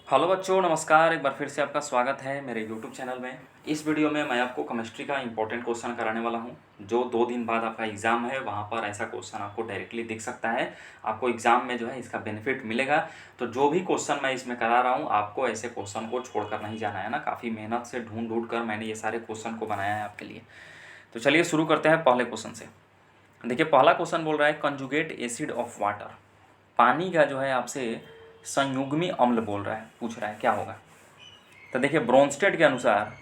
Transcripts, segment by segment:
Hello बच्चों, नमस्कार। एक बार फिर से आपका स्वागत है मेरे यूट्यूब चैनल में। इस वीडियो में मैं आपको केमिस्ट्री का इंपॉर्टेंट क्वेश्चन कराने वाला हूं, जो 2 दिन बाद आपका एग्ज़ाम है, वहां पर ऐसा क्वेश्चन आपको डायरेक्टली दिख सकता है। आपको एग्ज़ाम में जो है इसका बेनिफिट मिलेगा। तो जो भी क्वेश्चन मैं इसमें करा रहा हूँ, आपको ऐसे क्वेश्चन को छोड़ कर नहीं जाना है ना। काफ़ी मेहनत से ढूंढ कर मैंने ये सारे क्वेश्चन को बनाया है आपके लिए। तो चलिए शुरू करते हैं पहले क्वेश्चन से। देखिए, पहला क्वेश्चन बोल रहा है कंजुगेट एसिड ऑफ वाटर। पानी का जो है आपसे संयुग्मी अम्ल बोल रहा है, पूछ रहा है क्या होगा। तो देखिए, ब्रोंस्टेड के अनुसार,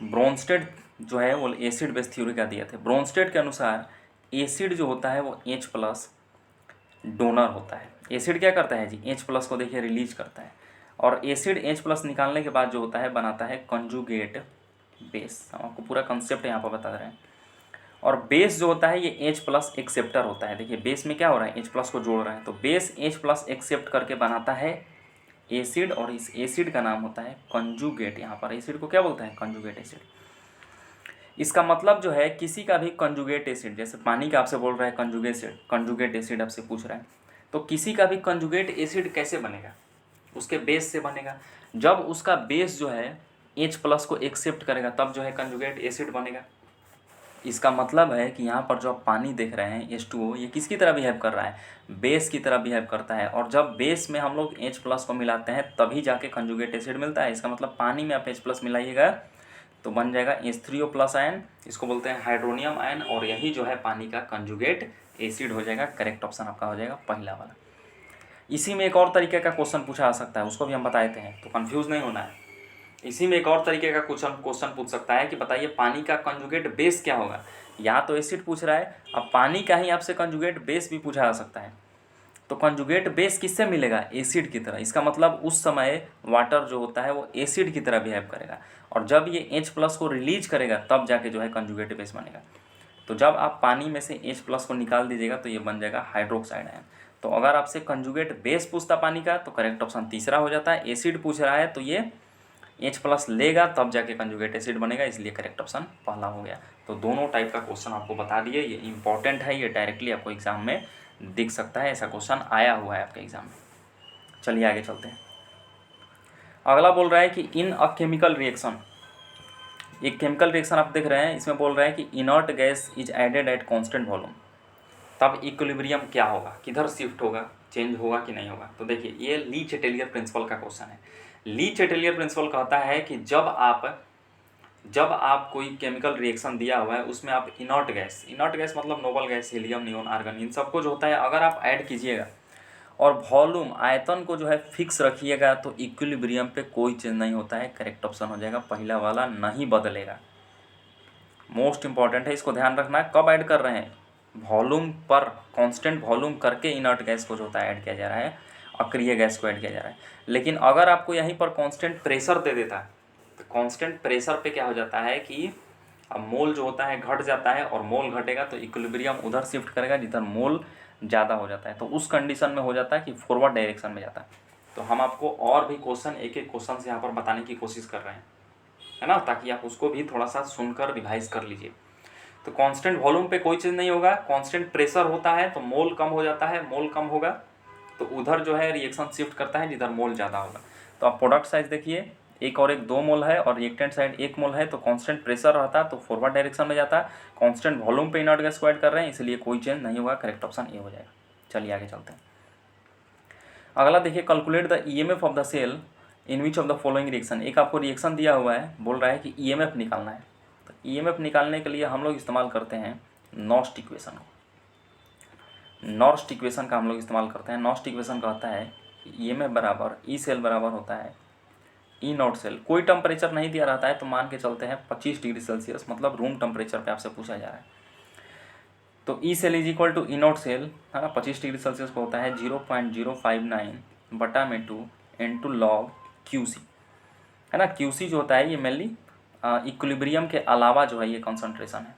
ब्रोंस्टेड जो है वो एसिड बेस थ्योरी का दिए थे। ब्रोंस्टेड के अनुसार एसिड जो होता है वो H प्लस डोनर होता है। एसिड क्या करता है जी, H प्लस को देखिए रिलीज करता है, और एसिड H प्लस निकालने के बाद जो होता है बनाता है कंजुगेट बेस। हम आपको पूरा कंसेप्ट यहाँ पर बता रहे हैं। और बेस जो होता है ये H प्लस एक्सेप्टर होता है। देखिए, बेस में क्या हो रहा है, H प्लस को जोड़ रहा है, तो बेस H प्लस एक्सेप्ट करके बनाता है एसिड, और इस एसिड का नाम होता है कंजुगेट। यहाँ पर एसिड को क्या बोलते हैं, कंजुगेट एसिड। इसका मतलब जो है किसी का भी कंजुगेट एसिड, जैसे पानी का आपसे बोल रहा है कंजुगेट एसिड आपसे पूछ रहा है, तो किसी का भी कंजुगेट एसिड कैसे बनेगा, उसके बेस से बनेगा। जब उसका बेस जो है H प्लस को एक्सेप्ट करेगा, तब जो है कंजुगेट एसिड बनेगा। इसका मतलब है कि यहाँ पर जो आप पानी देख रहे हैं H2O, ये किसकी तरह बिहेव कर रहा है, बेस की तरह बिहेव करता है। और जब बेस में हम लोग H प्लस को मिलाते हैं तभी जाके कंजुगेट एसिड मिलता है। इसका मतलब पानी में आप H प्लस मिलाइएगा तो बन जाएगा H3O प्लस आयन, इसको बोलते हैं हाइड्रोनियम आयन, और यही जो है पानी का कंजुगेट एसिड हो जाएगा। करेक्ट ऑप्शन आपका हो जाएगा पहला वाला। इसी में एक और तरीके का क्वेश्चन पूछा आ सकता है, उसको भी हम बताए थे, तो कंफ्यूज नहीं होना है। इसी में एक और तरीके का क्वेश्चन पूछ सकता है कि बताइए पानी का कंजुगेट बेस क्या होगा। यहाँ तो एसिड पूछ रहा है, अब पानी का ही आपसे कंजुगेट बेस भी पूछा जा सकता है। तो कंजुगेट बेस किससे मिलेगा, एसिड की तरह। इसका मतलब उस समय वाटर जो होता है वो एसिड की तरह बिहेव करेगा, और जब ये H प्लस को रिलीज करेगा तब जाके जो है कंजुगेट बेस बनेगा। तो जब आप पानी में से H प्लस को निकाल दीजिएगा तो ये बन जाएगा हाइड्रोक्साइड आयन। तो अगर आपसे कंजुगेट बेस पूछता पानी का तो करेक्ट ऑप्शन तीसरा हो जाता है। एसिड पूछ रहा है तो ये H प्लस लेगा तब जाके कंजुगेट एसिड बनेगा, इसलिए करेक्ट ऑप्शन पहला हो गया। तो दोनों टाइप का क्वेश्चन आपको बता दिए, ये इंपॉर्टेंट है, ये डायरेक्टली आपको एग्जाम में दिख सकता है, ऐसा क्वेश्चन आया हुआ है आपके एग्जाम में। चलिए आगे चलते हैं। अगला बोल रहा है कि इन अ केमिकल रिएक्शन, एक केमिकल रिएक्शन आप देख रहे हैं, इसमें बोल रहा है कि inert gas is added at constant volume, तब इक्विलिब्रियम क्या होगा, किधर शिफ्ट होगा, चेंज होगा कि नहीं होगा। तो देखिए, ये ली चेटेलियर प्रिंसिपल का क्वेश्चन है। ली चेटेलियर प्रिंसिपल कहता है कि जब आप कोई केमिकल रिएक्शन दिया हुआ है, उसमें आप इनर्ट गैस मतलब noble gas, helium, neon, argon, इन सबको जो होता है अगर आप ऐड कीजिएगा और वॉल्यूम आयतन को जो है फिक्स रखिएगा, तो इक्विलिब्रियम पे कोई चेंज नहीं होता है। करेक्ट ऑप्शन हो जाएगा पहला वाला, नहीं बदलेगा। मोस्ट इंपॉर्टेंट है, इसको ध्यान रखना है। कब ऐड कर रहे हैं, वॉल्यूम पर कांस्टेंट वॉल्यूम करके इनर्ट गैस को जो होता है ऐड किया जा रहा है, अक्रिय गैस को ऐड किया जा रहा है। लेकिन अगर आपको यहीं पर कांस्टेंट प्रेशर दे देता है, तो कांस्टेंट प्रेशर पे क्या हो जाता है कि अब मोल जो होता है घट जाता है, और मोल घटेगा तो इक्विलिब्रियम उधर शिफ्ट करेगा जिधर मोल ज़्यादा हो जाता है। तो उस कंडीशन में हो जाता है कि फॉरवर्ड डायरेक्शन में जाता है। तो हम आपको और भी क्वेश्चन, एक एक क्वेश्चन से यहाँ पर बताने की कोशिश कर रहे हैं, है ना, ताकि आप उसको भी थोड़ा सा सुनकर रिवाइज कर लीजिए। तो कांस्टेंट वॉल्यूम पे कोई चीज़ नहीं होगा, कांस्टेंट प्रेशर होता है तो मोल कम हो जाता है, मोल कम होगा तो उधर जो है रिएक्शन शिफ्ट करता है जिधर मोल ज़्यादा होगा। तो आप प्रोडक्ट साइज देखिए, एक और एक 2 मोल है, और रिएक्टेंट साइड 1 मोल है, तो कांस्टेंट प्रेशर रहता है तो फॉरवर्ड डायरेक्शन में जाता है। कांस्टेंट वॉल्यूम पे इनर्ट गैस को ऐड कर रहे हैं, इसलिए कोई चेंज नहीं होगा। करेक्ट ऑप्शन ए हो जाएगा। चलिए आगे चलते हैं। अगला देखिए, calculate the EMF of the cell in which of the following reaction. एक आपको रिएक्शन दिया हुआ है, बोल रहा है कि ईएमएफ निकालना है। तो ईएमएफ निकालने के लिए हम लोग इस्तेमाल करते हैं नॉस्ट इक्वेशन को। नॉस्ट इक्वेशन का हम लोग इस्तेमाल करते हैं। नॉस्ट इक्वेशन कहता है कि ईएमएफ बराबर ई सेल बराबर होता है ई नॉट सेल। कोई टेम्परेचर नहीं दिया रहता है, तो मान के चलते हैं 25 डिग्री सेल्सियस, मतलब रूम टेम्परेचर पे आपसे पूछा जा रहा है। तो E cell is equal to E naught cell, है ना, 25 डिग्री सेल्सियस को होता है 0.059/2 इंटू लॉग क्यूसी, है ना। क्यूसी जो होता है ये मेनली इक्विलिब्रियम के अलावा जो है ये कंसंट्रेशन है।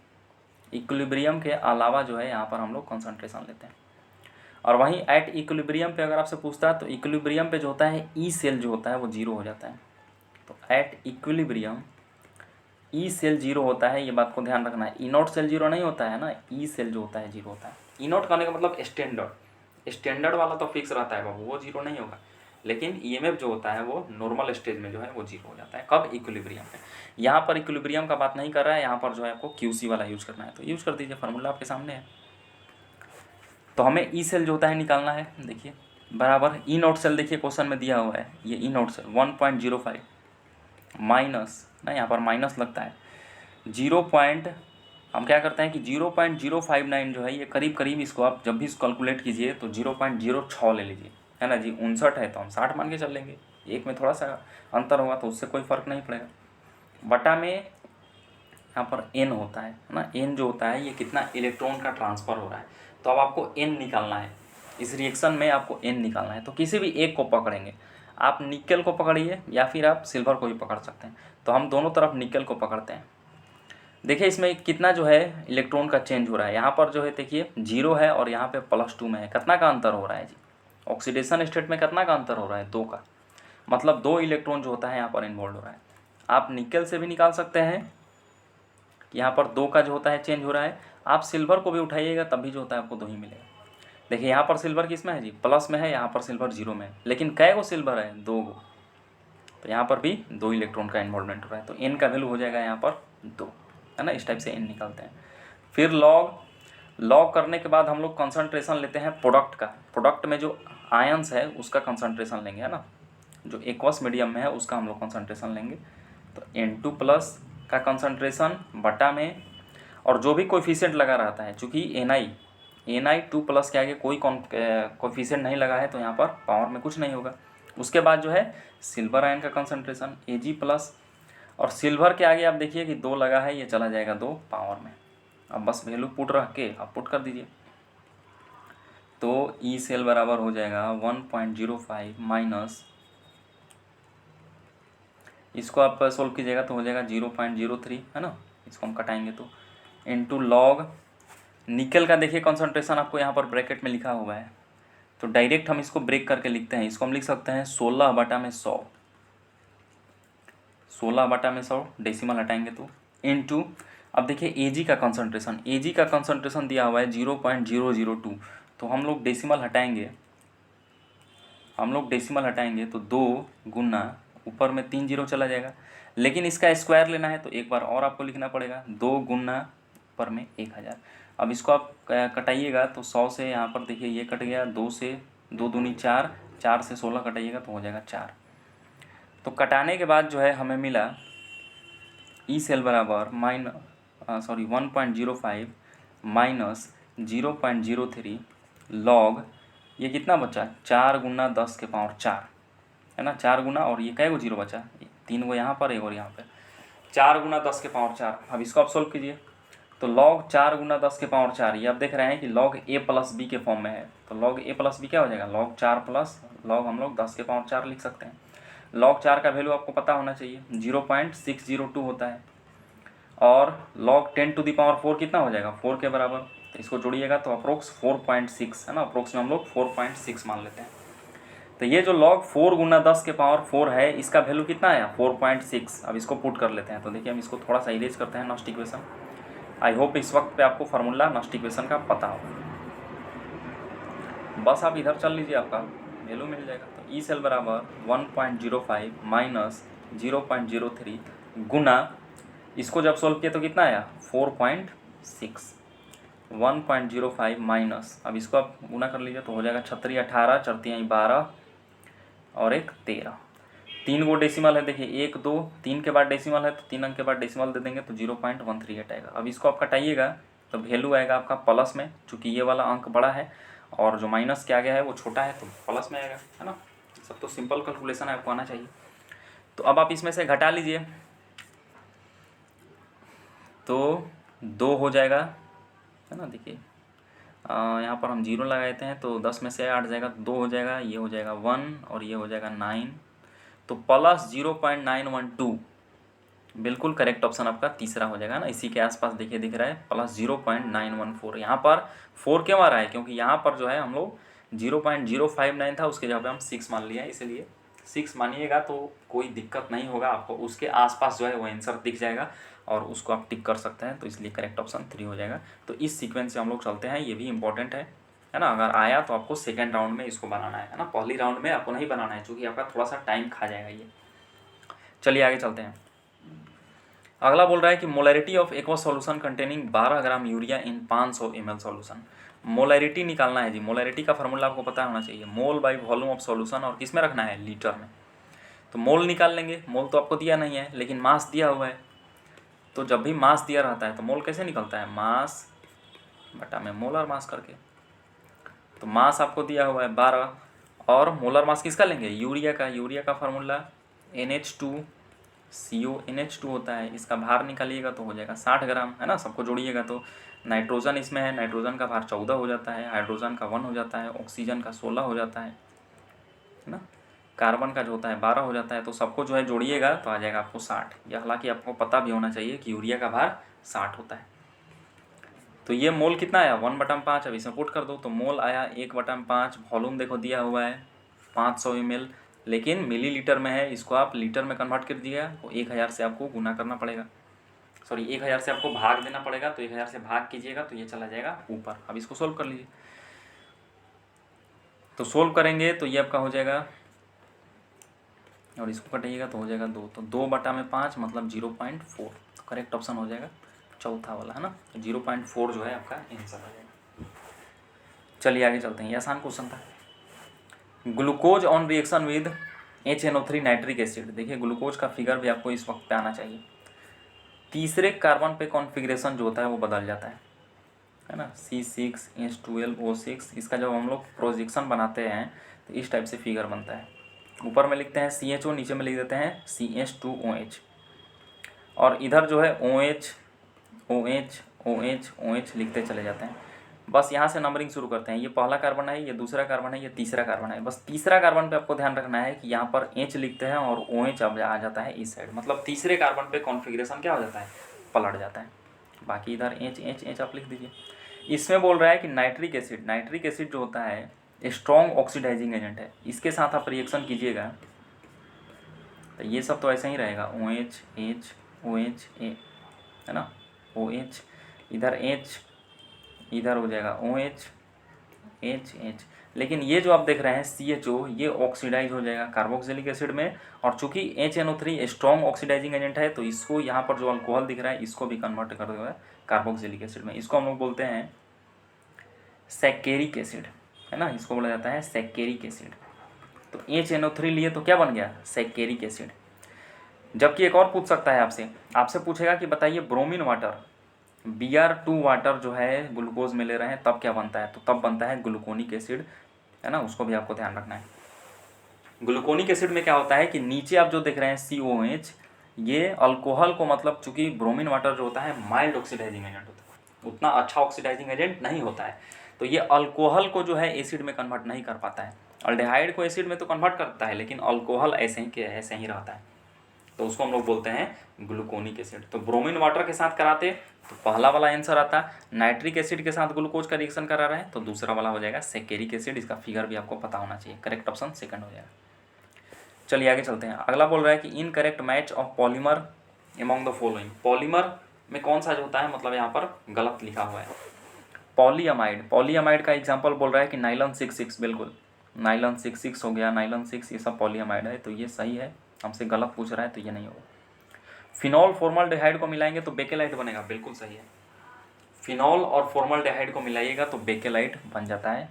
इक्विलिब्रियम के अलावा जो है यहाँ पर हम लोग कंसंट्रेशन लेते हैं। और वहीं एट इक्विलिब्रियम पे अगर आपसे पूछता है तो इक्विलिब्रियम पे जो होता है ई सेल जो होता है वो 0 हो जाता है। तो एट इक्विलिब्रियम ई सेल 0 होता है, ये बात को ध्यान रखना है। ई नॉट सेल 0 नहीं होता है ना, ई सेल जो होता है 0 होता है। ई नॉट करने का मतलब स्टैंडर्ड वाला तो फिक्स रहता है बाबू, वो 0 नहीं होगा। लेकिन ईएमएफ जो होता है वो नॉर्मल स्टेज में जो है वो जीरो हो जाता है। कब? इक्विलिब्रियम में। यहाँ पर इक्विलिब्रियम का बात नहीं कर रहा है, यहाँ पर जो है आपको क्यूसी वाला यूज़ करना है, तो यूज़ कर दीजिए, फार्मूला आपके सामने है। तो हमें ई सेल जो होता है निकालना है। देखिए बराबर ई नॉट सेल, देखिए क्वेश्चन में दिया हुआ है ये ई नॉट सेल 1.05 माइनस ना, यहाँ पर माइनस लगता है 0. हम क्या करते हैं कि 0.059 जो है ये करीब करीब, इसको आप जब भी इसको कैलकुलेट कीजिए तो 0.06 ले लीजिए, है ना जी। 59 है तो हम 60 मान के चल लेंगे, एक में थोड़ा सा अंतर होगा तो उससे कोई फ़र्क नहीं पड़ेगा। बटा में यहाँ पर n होता है ना, n जो होता है ये कितना इलेक्ट्रॉन का ट्रांसफ़र हो रहा है, तो अब आपको n निकालना है। इस रिएक्शन में आपको n निकालना है, तो किसी भी एक को पकड़ेंगे, आप निकल को पकड़िए या फिर आप सिल्वर को भी पकड़ सकते हैं। तो हम दोनों तरफ निकल को पकड़ते हैं। देखिए इसमें कितना जो है इलेक्ट्रॉन का चेंज हो रहा है, यहाँ पर जो है देखिए 0 है और यहाँ पे +2 में है, कितना का अंतर हो रहा है जी? ऑक्सीडेशन स्टेट में कितना का अंतर हो रहा है? 2 का, मतलब 2 इलेक्ट्रॉन जो होता है यहाँ पर इन्वॉल्व हो रहा है। आप निकल से भी निकाल सकते हैं कि यहाँ पर 2 का जो होता है चेंज हो रहा है। आप सिल्वर को भी उठाइएगा तब भी जो होता है आपको 2 ही मिलेगा। देखिए यहाँ पर सिल्वर किस में है जी? प्लस में है, यहाँ पर सिल्वर 0 में है, लेकिन कै गो सिल्वर है? 2 गो, तो यहाँ पर भी 2 इलेक्ट्रॉन का इन्वॉल्वमेंट हो रहा है, तो n का वैल्यू हो जाएगा यहाँ पर 2, है ना। इस टाइप से n निकालते हैं। फिर लॉग करने के बाद हम लोग कंसंट्रेशन लेते हैं प्रोडक्ट का। प्रोडक्ट में जो आयंस है उसका कंसंट्रेशन लेंगे, है ना। जो एक्वस मीडियम में है उसका हम लोग कंसंट्रेशन लेंगे। तो N2+ का कंसंट्रेशन बटा में, और जो भी कोएफिशिएंट लगा रहता है, चूँकि Na2+ के आगे कोई कोएफिशिएंट नहीं लगा है तो यहाँ पर पावर में कुछ नहीं होगा। उसके बाद जो है सिल्वर आयन का कंसंट्रेशन Ag+, और सिल्वर के आगे आप देखिए कि 2 लगा है, ये चला जाएगा 2 पावर में। अब बस वैल्यू पुट रख के आप पुट कर दीजिए, तो ई सेल बराबर हो जाएगा 1.05 माइनस, इसको आप सोल्व कीजिएगा तो हो जाएगा 0.03, है ना। इसको हम कटाएंगे तो इनटू लॉग निकल का, देखिए कंसंट्रेशन आपको यहाँ पर ब्रैकेट में लिखा हुआ है, तो डायरेक्ट हम इसको ब्रेक करके लिखते हैं। इसको हम लिख सकते हैं 16/100, 16/100 डेसिमल हटाएंगे तो इनटू, अब देखिए Ag का कंसंट्रेशन दिया हुआ है 0.002, तो हम लोग डेसिमल हटाएंगे तो 2 गुना, ऊपर में 3 0 चला जाएगा, लेकिन इसका स्क्वायर लेना है तो एक बार और आपको लिखना पड़ेगा, 2 गुना ऊपर में 1000। अब इसको आप कटाइएगा तो 100 से यहाँ पर देखिए ये कट गया, 2 से 2 दूनी 4, 4 से 16 कटाइएगा तो हो जाएगा 4। तो कटाने के बाद जो है हमें मिला ई सेल बराबर 1.05 माइनस 0.03 लॉग, ये कितना बचा? 4 गुना 10 के पावर 4, है ना। 4 गुना, और ये कै गो 0 बचा? 3 गो यहाँ पर, एक और यहाँ पे, 4 गुना 10 के पावर 4। अब इसको आप सोल्व कीजिए तो लॉग 4 गुना 10 के पावर 4, ये आप देख रहे हैं कि लॉग a+b के फॉर्म में है, तो लॉग a+b क्या हो जाएगा? लॉग 4 प्लस लॉग हम लोग 10 के पावर 4 लिख सकते हैं। लॉग 4 का वैल्यू आपको पता होना चाहिए, 0.602 होता है, और लॉग 10⁴ कितना हो जाएगा? 4 के बराबर, तो इसको जोड़िएगा तो अप्रोक्स 4.6, है ना। अप्रोक्स में हम लोग 4.6 मान लेते हैं। तो ये जो लॉग 4 गुना 10 के पावर 4 है, इसका वैल्यू कितना है? 4.6। अब इसको पुट कर लेते हैं, तो देखिए हम इसको थोड़ा सा इरेज करते हैं नॉस्ट इक्वेशन। आई होप इस वक्त पे आपको फार्मूला नॉस्ट इक्वेशन का पता हो, बस आप इधर चल लीजिए, आपका वैल्यू मिल जाएगा। तो ई सेल बराबर 1.05 माइनस 0.03 गुना, इसको जब सोल्व किया तो कितना आया? 4.6। 1.05 माइनस, अब इसको आप गुना कर लीजिए तो हो जाएगा 36 18, 4 3 12 और 1 13। 3 गो डेसिमल है, देखिए 1 2 3 के बाद डेसिमल है तो 3 अंक के बाद डेसिमल दे देंगे तो 0.138 आएगा। अब इसको आप कटाइएगा तो वैल्यू आएगा आपका प्लस में, चूँकि ये वाला अंक बड़ा है और जो माइनस के आगे है वो छोटा है, तो प्लस में आएगा, है ना। सब तो सिंपल कैलकुलेशन है, आपको आना चाहिए। तो अब आप इसमें से घटा लीजिए तो 2 हो जाएगा, है ना। देखिए यहाँ पर हम 0 लगा देते हैं तो 10 में से 8 जाएगा, 2 हो जाएगा, ये हो जाएगा 1 और ये हो जाएगा 9, तो प्लस 0.912 बिल्कुल करेक्ट ऑप्शन आपका तीसरा हो जाएगा ना। इसी के आसपास देखिए दिख रहा है प्लस 0.914। यहाँ पर 4 क्यों आ रहा है? क्योंकि यहाँ पर जो है हम लोग 0.059 था, उसके जगह पे हम 6 मान लिया, इसलिए 6 मानिएगा तो कोई दिक्कत नहीं होगा, आपको उसके आसपास जो है वो आंसर दिख जाएगा और उसको आप टिक कर सकते हैं, तो इसलिए करेक्ट ऑप्शन 3 हो जाएगा। तो इस सीक्वेंस से हम लोग चलते हैं, ये भी इंपॉर्टेंट है। है ना। अगर आया तो आपको सेकेंड राउंड में इसको बनाना है ना, पहली राउंड में आपको नहीं बनाना है क्योंकि आपका थोड़ा सा टाइम खा जाएगा ये। चलिए आगे चलते हैं। अगला बोल रहा है कि molarity of aqua solution containing 12 gram urea in 500 ml solution. Molarity निकालना है जी। मोलैरिटी का फार्मूला आपको पता होना चाहिए, मोल बाई वॉल्यूम ऑफ सॉल्यूशन, और किस में रखना है, लीटर में। तो मोल निकाल लेंगे, मोल तो आपको दिया नहीं है लेकिन मास दिया हुआ है। तो जब भी मास दिया रहता है तो मोल कैसे निकलता है, मास बटा में मोलर मास करके। तो मास आपको दिया हुआ है 12, और मोलर मास किसका लेंगे, यूरिया का। यूरिया का फार्मूला NH2CO NH2 होता है। इसका भार निकालिएगा तो हो जाएगा 60 ग्राम, है ना। सबको जोड़िएगा तो नाइट्रोजन इसमें है, नाइट्रोजन का भार 14 हो जाता है, हाइड्रोजन का 1 हो जाता है, ऑक्सीजन का 16 हो जाता है ना। कार्बन का जो होता है 12 हो जाता है। तो सबको जो है जोड़िएगा तो आ जाएगा आपको 60। यह हालांकि आपको पता भी होना चाहिए कि यूरिया का भार 60 होता है। तो ये मोल कितना आया, 1/5। अब इसमें पुट कर दो तो मोल आया 1/5। वॉल्यूम देखो दिया हुआ है 500 ml, लेकिन मिलीलीटर में है, इसको आप लीटर में कन्वर्ट कर दिया तो 1000 से आपको गुना करना पड़ेगा, सॉरी 1000 से आपको भाग देना पड़ेगा। तो 1000 से भाग कीजिएगा तो ये चला जाएगा ऊपर। अब इसको सोल्व कर लीजिए। तो सोल्व करेंगे तो ये आपका हो जाएगा, और इसको कटिएगा तो हो जाएगा 2। तो 2/5 मतलब 0.4। तो करेक्ट ऑप्शन हो जाएगा चौथा वाला, है ना। 0.4 जो है आपका आंसर हो जाएगा। चलिए आगे चलते हैं, ये आसान क्वेश्चन था। Glucose on reaction with HNO3 nitric acid. देखिए ग्लूकोज का फिगर भी आपको इस वक्त पे आना चाहिए। तीसरे कार्बन पे कॉन्फ़िगरेशन जो होता है वो बदल जाता है ना। C6H12O6। इसका जब हम लोग प्रोजेक्शन बनाते हैं तो इस टाइप से फिगर बनता है। ऊपर में लिखते हैं CHO, नीचे में लिख देते हैं CH2OH, और इधर जो है OH OH OH OH लिखते चले जाते हैं। बस यहाँ से नंबरिंग शुरू करते हैं। ये पहला कार्बन है, ये दूसरा कार्बन है, ये तीसरा कार्बन है। बस तीसरा कार्बन पे आपको ध्यान रखना है कि यहाँ पर H लिखते हैं और OH अब आ जाता है इस साइड, मतलब तीसरे कार्बन पे कॉन्फ़िगरेशन क्या हो जाता है, पलट जाता है। बाकी इधर H आप लिख दीजिए। इसमें बोल रहा है कि नाइट्रिक एसिड जो होता है स्ट्रॉन्ग ऑक्सीडाइजिंग एजेंट है। इसके साथ आप रिएक्शन कीजिएगा तो ये सब तो ऐसा ही रहेगा, OH H OH A, है ना। OH इधर H, इधर हो जाएगा OH H। लेकिन ये जो आप देख रहे हैं CHO, ये ऑक्सीडाइज हो जाएगा कार्बोक्सिलिक एसिड में। और चूंकि HNO3 स्ट्रॉन्ग ऑक्सीडाइजिंग एजेंट है तो इसको यहाँ पर जो अल्कोहल दिख रहा है इसको भी कन्वर्ट कर देगा कार्बोक्सिलिक एसिड में। इसको हम लोग बोलते हैं सैकेरिक एसिड, है ना। इसको बोला जाता है सैकेरिक एसिड। तो HNO3 लिए तो क्या बन गया, सैकेरिक एसिड। जबकि एक और पूछ सकता है आपसे पूछेगा कि बताइए ब्रोमीन वाटर, Br2 वाटर जो है ग्लूकोज में ले रहे हैं तब क्या बनता है, तो तब बनता है ग्लूकोनिक एसिड, है ना। उसको भी आपको ध्यान रखना है। ग्लूकोनिक एसिड में क्या होता है कि नीचे आप जो देख रहे हैं COH, ये अल्कोहल को, मतलब चूंकि ब्रोमीन वाटर जो होता है माइल्ड ऑक्सीडाइजिंग एजेंट होता है, उतना अच्छा ऑक्सीडाइजिंग एजेंट नहीं होता है, तो ये अल्कोहल को जो है एसिड में कन्वर्ट नहीं कर पाता है। अल्डिहाइड को एसिड में तो कन्वर्ट करता है लेकिन अल्कोहल ऐसे ही रहता है, तो उसको हम लोग बोलते हैं ग्लूकोनिक एसिड। तो ब्रोमीन वाटर के साथ कराते तो पहला वाला आंसर आता, नाइट्रिक एसिड के साथ ग्लूकोज का रिएक्शन करा रहे हैं तो दूसरा वाला हो जाएगा सैकेरिक एसिड। इसका फिगर भी आपको पता होना चाहिए। करेक्ट ऑप्शन सेकंड हो जाएगा। चलिए आगे चलते हैं। अगला बोल रहा है कि incorrect match of polymer among the following. Polymer में कौन सा जो होता है, मतलब यहाँ पर गलत लिखा हुआ है। पॉलीअमाइड का एग्जाम्पल बोल रहा है कि नाइलॉन 66, बिल्कुल नाइलॉन 66 हो गया, नाइलॉन 6, ये सब पॉलीअमाइड है, तो ये सही है। हमसे गलत पूछ रहा है तो ये नहीं होगा। फिनॉल फॉर्मल्डिहाइड को मिलाएंगे तो बेकेलाइट बनेगा, बिल्कुल सही है। फिनॉल और फॉर्मल्डिहाइड को मिलाइएगा तो बेकेलाइट बन जाता है।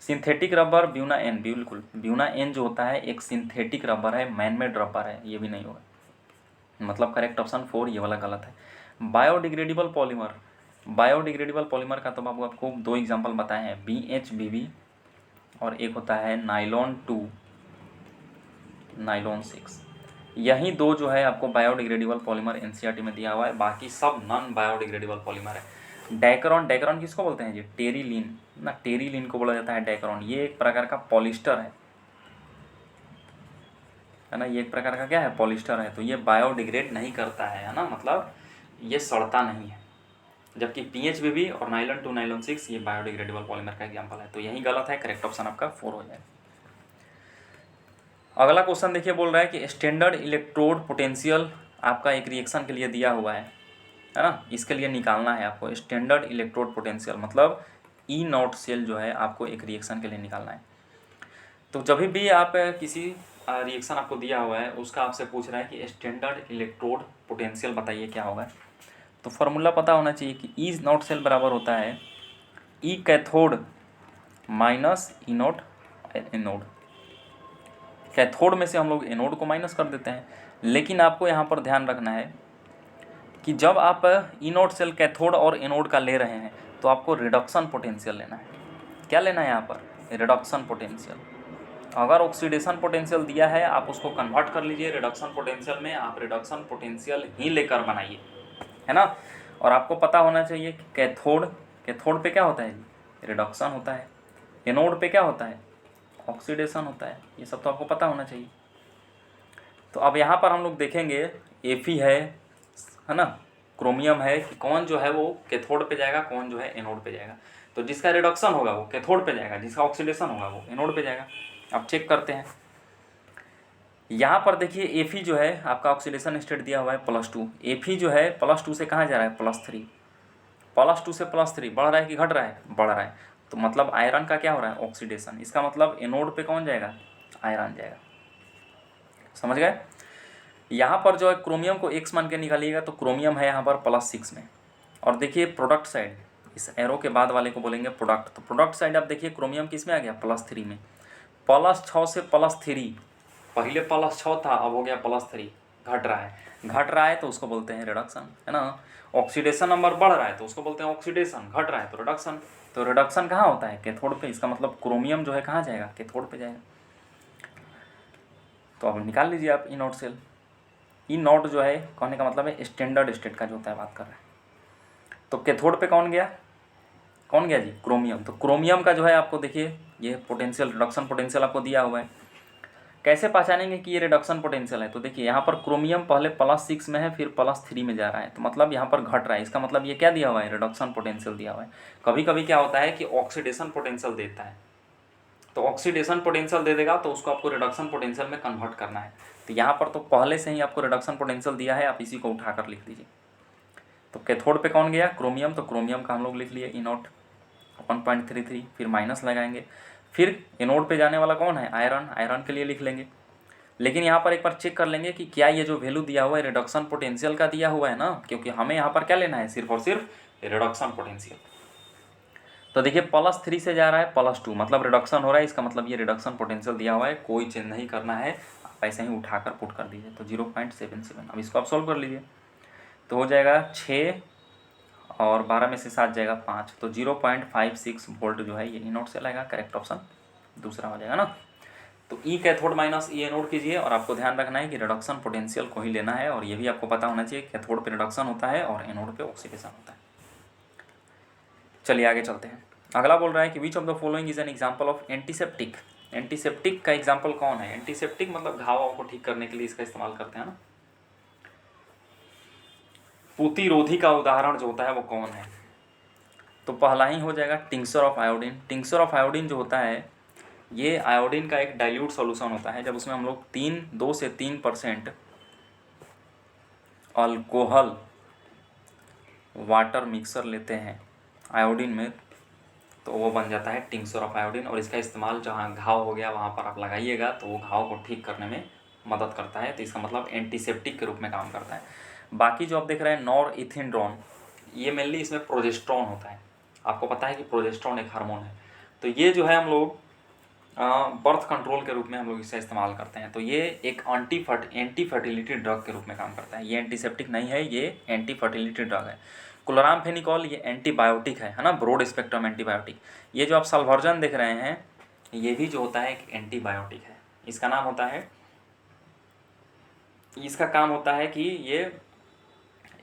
सिंथेटिक रबर ब्यूना एन, बिल्कुल ब्यूना एन जो होता है एक सिंथेटिक रबर है, मैनमेड रबर है, ये भी नहीं होगा, मतलब करेक्ट ऑप्शन 4 ये वाला गलत है। बायोडिग्रेडेबल पॉलीमर का तो बाबू आपको 2 एग्जाम्पल बताए हैं, BHBB और एक होता है नाइलॉन 2 नाइलॉन 6। यही 2 जो है आपको बायोडिग्रेडेबल पॉलीमर NCERT में दिया हुआ है, बाकी सब नॉन बायोडिग्रेडेबल पॉलीमर है। डेकरॉन किसको बोलते हैं जी, टेरिलीन ना, टेरिलीन को बोला जाता है डेकरॉन। ये एक प्रकार का पॉलिस्टर है ना, ये एक प्रकार का क्या है, पॉलिस्टर है। तो ये बायोडिग्रेड नहीं करता है ना, मतलब ये सड़ता नहीं है। जबकि PHBB और नाइलॉन 2 नाइलॉन 6 ये बायोडिग्रेडेबल पॉलीमर का एग्जाम्पल है, तो यही गलत है। करेक्ट ऑप्शन आपका 4 हो जाएगा। अगला क्वेश्चन देखिए, बोल रहा है कि स्टैंडर्ड इलेक्ट्रोड पोटेंशियल आपका एक रिएक्शन के लिए दिया हुआ है ना, इसके लिए निकालना है आपको। स्टैंडर्ड इलेक्ट्रोड पोटेंशियल मतलब ई नॉट सेल जो है आपको एक रिएक्शन के लिए निकालना है। तो जब भी आप किसी रिएक्शन आपको दिया हुआ है उसका आपसे पूछ रहा है कि स्टैंडर्ड इलेक्ट्रोड पोटेंशियल बताइए क्या होगा, तो फार्मूला पता होना चाहिए कि ई नॉट सेल बराबर होता है ई cathode minus E not anode. Cathode में से हम लोग एनोड को माइनस कर देते हैं, लेकिन आपको यहाँ पर ध्यान रखना है कि जब आप ई नॉट सेल कैथोड और एनोड का ले रहे हैं तो आपको रिडक्शन पोटेंशियल लेना है। क्या लेना है यहाँ पर? Reduction potential. अगर ऑक्सीडेशन पोटेंशियल दिया है आप उसको कन्वर्ट कर लीजिए रिडक्शन पोटेंशियल में, आप रिडक्शन पोटेंशियल ही लेकर बनाइए, है ना। और आपको पता होना चाहिए कि कैथोड पे क्या होता है? रिडक्शन होता है। एनोड पे क्या होता है? ऑक्सीडेशन होता है। ये सब तो आपको पता होना चाहिए। तो अब यहाँ पर हम लोग देखेंगे Fe है ना, क्रोमियम है, कि कौन जो है वो कैथोड पे जाएगा, कौन जो है एनोड पे जाएगा। तो जिसका रिडक्शन होगा वो कैथोड पे जाएगा, जिसका ऑक्सीडेशन होगा वो एनोड पे जाएगा। अब चेक करते हैं। यहाँ पर देखिए Fe जो है आपका ऑक्सीडेशन स्टेट दिया हुआ है +2। Fe जो है +2 से कहाँ जा रहा है? +3। +2 से +3 बढ़ रहा है कि घट रहा है? बढ़ रहा है। तो मतलब आयरन का क्या हो रहा है? ऑक्सीडेशन। इसका मतलब एनोड पे कौन जाएगा? आयरन जाएगा। समझ गए? यहाँ पर जो है क्रोमियम को x मान के निकालिएगा तो क्रोमियम है यहाँ पर +6 में। और देखिए प्रोडक्ट साइड, इस एरो के बाद वाले को बोलेंगे प्रोडक्ट। तो प्रोडक्ट साइड आप देखिए क्रोमियम किस में आ गया? +3 में। +6 से +3, पहले +6 था अब हो गया +3, घट रहा है। घट रहा है तो उसको बोलते हैं रिडक्शन, है ना। ऑक्सीडेशन नंबर बढ़ रहा है तो उसको बोलते हैं ऑक्सीडेशन, घट रहा है तो रिडक्शन। तो रिडक्शन कहाँ होता है? कैथोड पे। इसका मतलब क्रोमियम जो है कहाँ जाएगा? कैथोड पे जाएगा। तो अब निकाल लीजिए आप ई नॉट सेल। ई नॉट जो है कहने का मतलब है स्टैंडर्ड स्टेट का जो होता है बात कर रहे हैं। तो कैथोड पे कौन गया? कौन गया जी? क्रोमियम। तो क्रोमियम का जो है आपको देखिए ये पोटेंशियल, रिडक्शन पोटेंशियल आपको दिया हुआ है। कैसे पहचानेंगे कि ये रिडक्शन पोटेंशियल है? तो देखिए यहाँ पर क्रोमियम पहले +6 में है फिर +3 में जा रहा है, तो मतलब यहाँ पर घट रहा है। इसका मतलब ये क्या दिया हुआ है? रिडक्शन पोटेंशियल दिया हुआ है। कभी कभी क्या होता है कि ऑक्सीडेशन पोटेंशियल देता है, तो ऑक्सीडेशन पोटेंशियल दे देगा तो उसको आपको रिडक्शन पोटेंशियल में कन्वर्ट करना है। तो यहाँ पर तो पहले से ही आपको रिडक्शन पोटेंशियल दिया है, आप इसी को उठाकर लिख लीजिए। तो कैथोड पे कौन गया? क्रोमियम। तो क्रोमियम का हम लोग लिख लिए ई नॉट 1.33, फिर माइनस लगाएंगे। फिर एनोड पे जाने वाला कौन है? आयरन। आयरन के लिए लिख लेंगे। लेकिन यहाँ पर एक बार चेक कर लेंगे कि क्या ये जो वैल्यू दिया हुआ है रिडक्शन पोटेंशियल का दिया हुआ है ना, क्योंकि हमें यहाँ पर क्या लेना है? सिर्फ और सिर्फ रिडक्शन पोटेंशियल। तो देखिए +3 से जा रहा है +2, मतलब रिडक्शन हो रहा है। इसका मतलब ये रिडक्शन पोटेंशियल दिया हुआ है, कोई चेंज नहीं करना है, आप ऐसे ही उठाकर पुट कर दीजिए। तो 0.77। अब इसको आप सॉल्व कर लीजिए तो हो जाएगा 6 और 12 में से 7 जाएगा 5, तो 0.56 वोल्ट जो है ये ई नॉट से लगेगा। करेक्ट ऑप्शन दूसरा हो जाएगा ना। तो ई कैथोड माइनस ई एनोड कीजिए, और आपको ध्यान रखना है कि रिडक्शन पोटेंशियल को ही लेना है। और ये भी आपको पता होना चाहिए कैथोड पे रिडक्शन होता है और एनोड पे ऑक्सीडेशन होता है। चलिए आगे चलते हैं। अगला बोल रहा है कि which of the following is an example of antiseptic. Antiseptic का एग्जाम्पल कौन है? एंटीसेप्टिक मतलब घावों को ठीक करने के लिए इसका इस्तेमाल करते हैं ना। प्रतिरोधी का उदाहरण जो होता है वो कौन है? तो पहला ही हो जाएगा tincture of iodine. Tincture of iodine जो होता है ये आयोडीन का एक डाइल्यूट सॉल्यूशन होता है। जब उसमें हम लोग 2 से 3% अल्कोहल वाटर मिक्सर लेते हैं आयोडीन में, तो वो बन जाता है टिंक्चर ऑफ आयोडीन। और इसका इस्तेमाल जहाँ घाव हो गया वहाँ पर आप लगाइएगा तो वो घाव को ठीक करने में मदद करता है। तो इसका मतलब एंटीसेप्टिक के रूप में काम करता है। बाकी जो आप देख रहे हैं नॉरइथिनड्रोन, ये मेनली इसमें प्रोजेस्टेरोन होता है। आपको पता है कि प्रोजेस्टेरोन एक हार्मोन है। तो ये जो है हम लोग बर्थ कंट्रोल के रूप में हम लोग इसका इस्तेमाल करते हैं। तो ये एक एंटी फर्टिलिटी ड्रग के रूप में काम करता है। ये एंटीसेप्टिक नहीं है, ये एंटी फर्टिलिटी ड्रग है। क्लोरामफेनिकॉल ये एंटीबायोटिक है ना, ब्रॉड स्पेक्ट्रम एंटीबायोटिक। ये जो आप साल्वर्जन देख रहे हैं ये भी जो होता है एक एंटीबायोटिक है। इसका नाम होता है, इसका काम होता है कि ये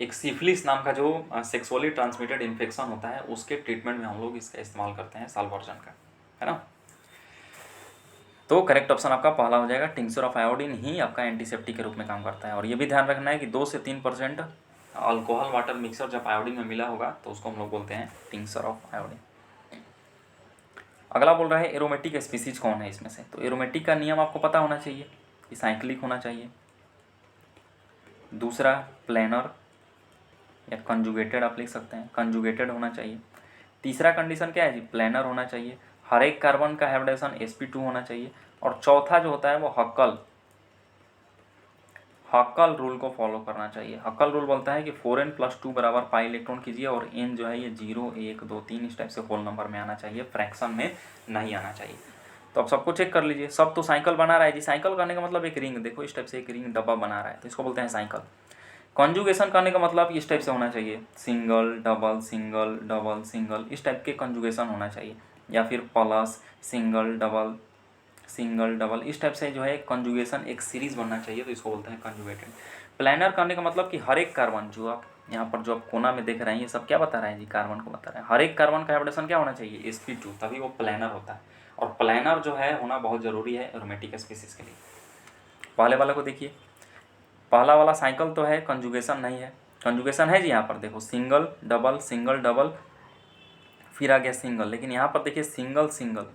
एक सिफिलिस नाम का जो सेक्सुअली ट्रांसमिटेड इन्फेक्शन होता है उसके ट्रीटमेंट में हम लोग इसका इस्तेमाल करते हैं साल्वर्जन का, है ना। तो करेक्ट ऑप्शन आपका पहला हो जाएगा। टिंक्चर ऑफ आयोडीन ही आपका एंटीसेप्टिक के रूप में काम करता है। और ये भी ध्यान रखना है कि 2 से 3% अल्कोहल वाटर मिक्सर जब आयोडीन में मिला होगा तो उसको हम लोग बोलते हैं टिंक्चर ऑफ आयोडीन। अगला बोल रहा है एरोमेटिक स्पीसीज कौन है इसमें से। तो एरोमेटिक का नियम आपको पता होना चाहिए कि साइक्लिक होना चाहिए, दूसरा प्लेनर या कंजुगेटेड आप लिख सकते हैं, कंजुगेटेड होना चाहिए, तीसरा कंडीशन क्या है जी, प्लेनर होना चाहिए। हर एक कार्बन का हाइब्रिडेशन sp2 होना चाहिए। और चौथा जो होता है वो हक्कल रूल को फॉलो करना चाहिए। हक्कल रूल बोलता है कि 4n+2 बराबर पाई इलेक्ट्रॉन कीजिए और n जो है ये 0 1 2 3 इस टाइप से होल नंबर में आना चाहिए, फ्रैक्शन में नहीं आना चाहिए। तो अब सबको चेक कर लीजिए। सब तो साइकिल बना रहा है जी। साइकिल करने का मतलब एक रिंग, देखो इस टाइप से एक रिंग डब्बा बना रहा है, तो इसको बोलते हैं साइकिल। कंजुगेशन करने का मतलब इस टाइप से होना चाहिए, single double single double single, इस टाइप के कंजुगेशन होना चाहिए, या फिर plus single double single double, इस टाइप से जो है कंजुगेशन एक सीरीज बनना चाहिए, तो इसको बोलते हैं कंजुगेटेड। प्लानर करने का मतलब कि हर एक कार्बन जो आप यहाँ पर जो आप कोना में देख रहे हैं, ये सब क्या बता रहे हैं जी, कार्बन को बता रहे हैं। हर एक कार्बन का हाइब्रिडेशन क्या होना चाहिए, sp2, तभी वो प्लानर होता है। और प्लानर जो है होना बहुत ज़रूरी है एरोमेटिक स्पीसीज के लिए। पहले वाले को देखिए, पहला वाला साइकिल तो है, कंजुगेशन नहीं है। कंजुगेशन है जी, यहाँ पर देखो सिंगल डबल, फिर आ गया सिंगल, लेकिन यहाँ पर देखिए सिंगल सिंगल,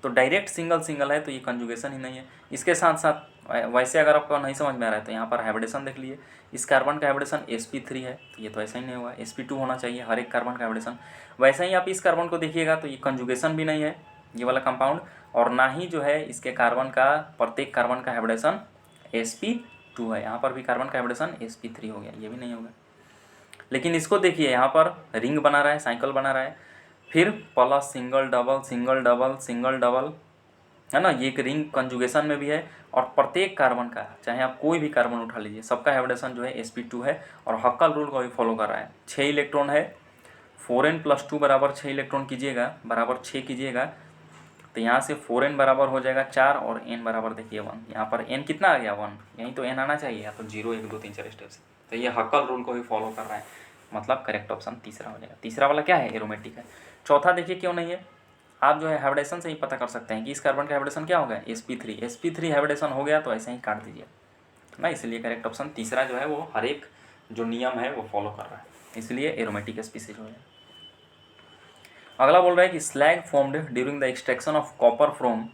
तो डायरेक्ट सिंगल सिंगल है, तो ये कंजुगेशन ही नहीं है। इसके साथ साथ वैसे अगर आपको नहीं समझ में आ रहा है तो यहाँ पर हाइब्रिडेशन देख लीजिए। इस कार्बन का हाइब्रिडेशन sp3 है, तो ये तो ऐसा ही नहीं हुआ, sp2 होना चाहिए हर एक कार्बन का हाइब्रिडेशन। वैसे ही आप इस कार्बन को देखिएगा तो ये कंजुगेशन भी नहीं है ये वाला कंपाउंड, और ना ही जो है इसके कार्बन का प्रत्येक कार्बन का हाइब्रिडेशन sp2 है। यहाँ पर भी कार्बन का हाइब्रिडेशन sp3 हो गया, ये भी नहीं होगा। लेकिन इसको देखिए, यहाँ पर रिंग बना रहा है, साइकिल बना रहा है, फिर plus single double single double single double, है ना, ये एक रिंग कंजुगेशन में भी है। और प्रत्येक कार्बन का, चाहे आप कोई भी कार्बन उठा लीजिए, सबका हाइब्रिडेशन जो है sp2 है, और हक्कल रूल को भी फॉलो कर रहा है। 6 इलेक्ट्रॉन है, 4n+2 बराबर 6 इलेक्ट्रॉन कीजिएगा, बराबर 6 कीजिएगा, तो यहाँ से 4n बराबर हो जाएगा 4 और n बराबर देखिए 1। यहाँ पर n कितना आ गया 1, यहीं तो n आना चाहिए, या तो 0 1 2 3 4 स्टेप से। तो ये हक्कल रूल को भी फॉलो कर रहा है, मतलब करेक्ट ऑप्शन तीसरा हो जाएगा। तीसरा वाला क्या है, एरोमेटिक है। चौथा देखिए क्यों नहीं है, आप जो है हाइब्रिडेशन से ही पता कर सकते हैं कि इस कार्बन का हाइब्रिडेशन क्या होगा, sp3 हाइब्रिडेशन हो गया, तो ऐसे ही काट दीजिए ना। इसलिए करेक्ट ऑप्शन तीसरा जो है वो हर एक जो नियम है वो फॉलो कर रहा है, इसलिए एरोमेटिक स्पीसीज हो जाए। अगला बोल रहा है कि slag formed during the extraction of copper from